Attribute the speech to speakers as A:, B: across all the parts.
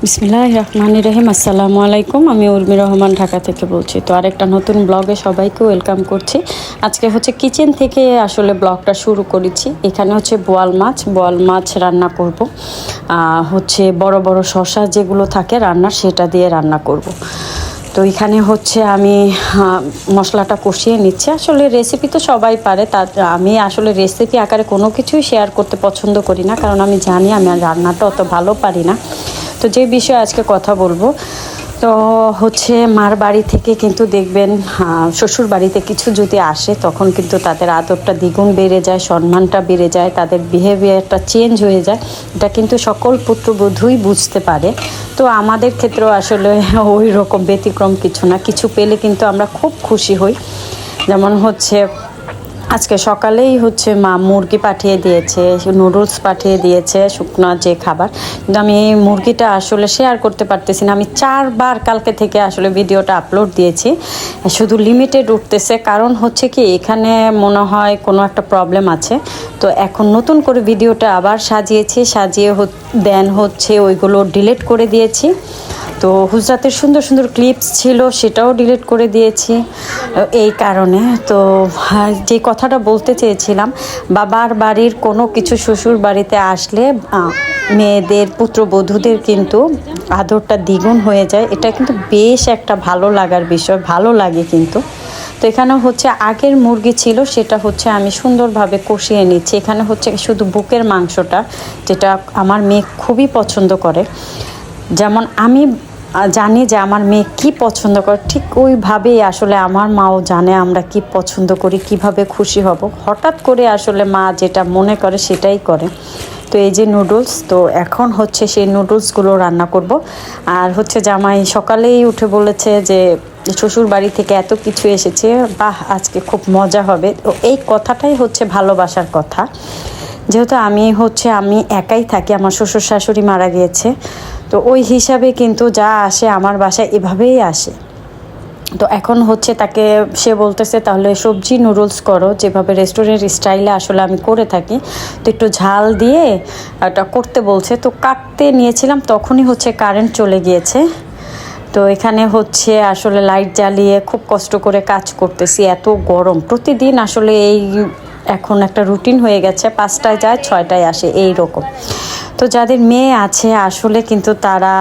A: বিসমিল্লাহির রহমানির রহিম। আসসালামু আলাইকুম। আমি উর্মি রহমান ঢাকা থেকে বলছি। তো আরেকটা নতুন ব্লগে সবাইকে ওয়েলকাম করছি। আজকে হচ্ছে কিচেন থেকে আসলে ব্লগটা শুরু করেছি। এখানে হচ্ছে বোয়াল মাছ রান্না করব। হচ্ছে বড় বড় শসা যেগুলো থাকে রান্নার, সেটা দিয়ে রান্না করব। তো এখানে হচ্ছে আমি মশলাটা কষিয়ে নিচ্ছি। আসলে রেসিপি তো সবাই পারে, তার আমি আসলে রেসিপি আকারে কোনো কিছুই শেয়ার করতে পছন্দ করি না, কারণ আমি জানি আমি রান্নাটা অত ভালো পারি না। তো যে বিষয়ে আজকে কথা বলবো, তো হচ্ছে মার বাড়ি থেকে কিন্তু দেখবেন শ্বশুর বাড়িতে কিছু যদি আসে, তখন কিন্তু তাদের আদরটা দ্বিগুণ বেড়ে যায়, সম্মানটা বেড়ে যায়, তাদের বিহেভিয়ারটা চেঞ্জ হয়ে যায়। এটা কিন্তু সকল পুত্রবধূই বুঝতে পারে। তো আমাদের ক্ষেত্রেও আসলে ওই রকম ব্যতিক্রম কিছু না, কিছু পেলে কিন্তু আমরা খুব খুশি হই। যেমন হচ্ছে আজকে সকালেই হচ্ছে মা মুরগি পাঠিয়ে দিয়েছে, নুডলস পাঠিয়ে দিয়েছে, শুকনো যে খাবার। কিন্তু আমি এই মুরগিটা আসলে শেয়ার করতে পারতেছি না। আমি 4বার কালকে থেকে আসলে ভিডিওটা আপলোড দিয়েছি, শুধু লিমিটেড উঠতেছে। কারণ হচ্ছে কি, এখানে মনে হয় কোনো একটা প্রবলেম আছে। তো এখন নতুন করে ভিডিওটা আবার সাজিয়ে দেন হচ্ছে ওইগুলো ডিলিট করে দিয়েছি। তো হুজরাতের সুন্দর সুন্দর ক্লিপস ছিল, সেটাও ডিলিট করে দিয়েছি এই কারণে। তো যে কথাটা বলতে চেয়েছিলাম, বাবার বাড়ির কোনো কিছু শ্বশুর বাড়িতে আসলে মেয়েদের পুত্রবধূদের কিন্তু আদরটা দ্বিগুণ হয়ে যায়। এটা কিন্তু বেশ একটা ভালো লাগার বিষয়, ভালো লাগে কিন্তু। তো এখানে হচ্ছে আগের মুরগি ছিল, সেটা হচ্ছে আমি সুন্দরভাবে কষিয়ে নিচ্ছি। এখানে হচ্ছে শুধু বুকের মাংসটা, যেটা আমার মেয়ে খুবই পছন্দ করে। যেমন আমি জানি যে আমার মেয়ে কি পছন্দ করে, ঠিক ওইভাবেই আসলে আমার মাও জানে আমরা কি পছন্দ করি, কিভাবে খুশি হব। হঠাৎ করে আসলে মা যেটা মনে করে সেটাই করে। তো এই যে নুডলস, তো এখন হচ্ছে সেই নুডলসগুলো রান্না করব। আর হচ্ছে জামাই সকালেই উঠে বলেছে যে শ্বশুর বাড়ি থেকে এত কিছু এসেছে, বাহ আজকে খুব মজা হবে। তো এই কথাটাই হচ্ছে ভালোবাসার কথা। যেহেতু আমি একাই থাকি, আমার শ্বশুর শাশুড়ি মারা গিয়েছে, তো ওই হিসাবে কিন্তু যা আসে আমার বাসায় এভাবেই আসে। তো এখন হচ্ছে সে বলতেছে তাহলে সবজি নুডলস করো, যেভাবে রেস্টুরেন্ট স্টাইলে আসলে আমি করে থাকি। তো একটু ঝাল দিয়ে এটা করতে বলছে। তো কাটতে নিয়েছিলাম, তখনই হচ্ছে কারেন্ট চলে গিয়েছে। তো এখানে হচ্ছে আসলে লাইট জ্বালিয়ে খুব কষ্ট করে কাজ করতেছি, এত গরম। প্রতিদিন আসলে এখন একটা রুটিন হয়ে গেছে, 5টায় যায় 6টায় আসে এই রকম। তো যাদের মেয়ে আছে আসলে কিন্তু তারা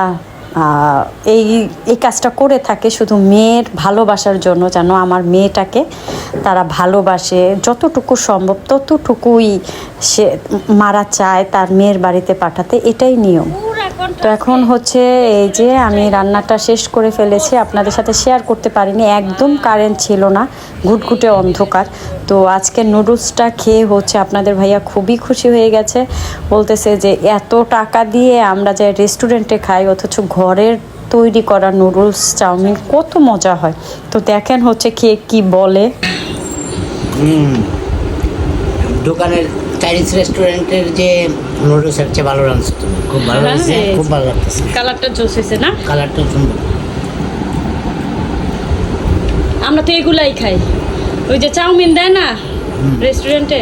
A: এই কাজটা করে থাকে শুধু মেয়ের ভালোবাসার জন্য, যেন আমার মেয়েটাকে তারা ভালোবাসে, যতটুকু সম্ভব ততটুকুই সে মারা চায় তার মেয়ের বাড়িতে পাঠাতে, এটাই নিয়ম। তো এখন হচ্ছে এই যে আমি রান্নাটা শেষ করে ফেলেছি, আপনাদের সাথে শেয়ার করতে পারিনি, একদম কারেন্ট ছিল না, ঘুটঘুটে অন্ধকার। তো আজকে নুডলসটা খেয়ে হচ্ছে আপনাদের ভাইয়া খুবই খুশি হয়ে গেছে, বলতেছে যে এত টাকা দিয়ে আমরা যে রেস্টুরেন্টে খাই, অথচ ঘরের তৈরি করা নুডলস চাউমিন কত মজা হয়। তো দেখেন হচ্ছে খেয়ে কি বলে।
B: দোকানের চাইনিজ রেস্টুরেন্টের যে নুডলসের চেয়ে ভালো রাঁধছো তুমি, খুব ভালো হয়েছে, খুব ভালো লাগতেছে।
A: কালারটা জোস হয়েছে না?
B: কালারটা সুন্দর।
A: আমরা তো এগুলাই খাই, ওই যে চাউমিন দেয় না রেস্টুরেন্টে।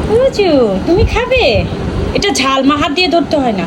A: বুঝছো, তুমি খাবে? এটা ঝাল, হাত দিয়ে ধরতে হয় না।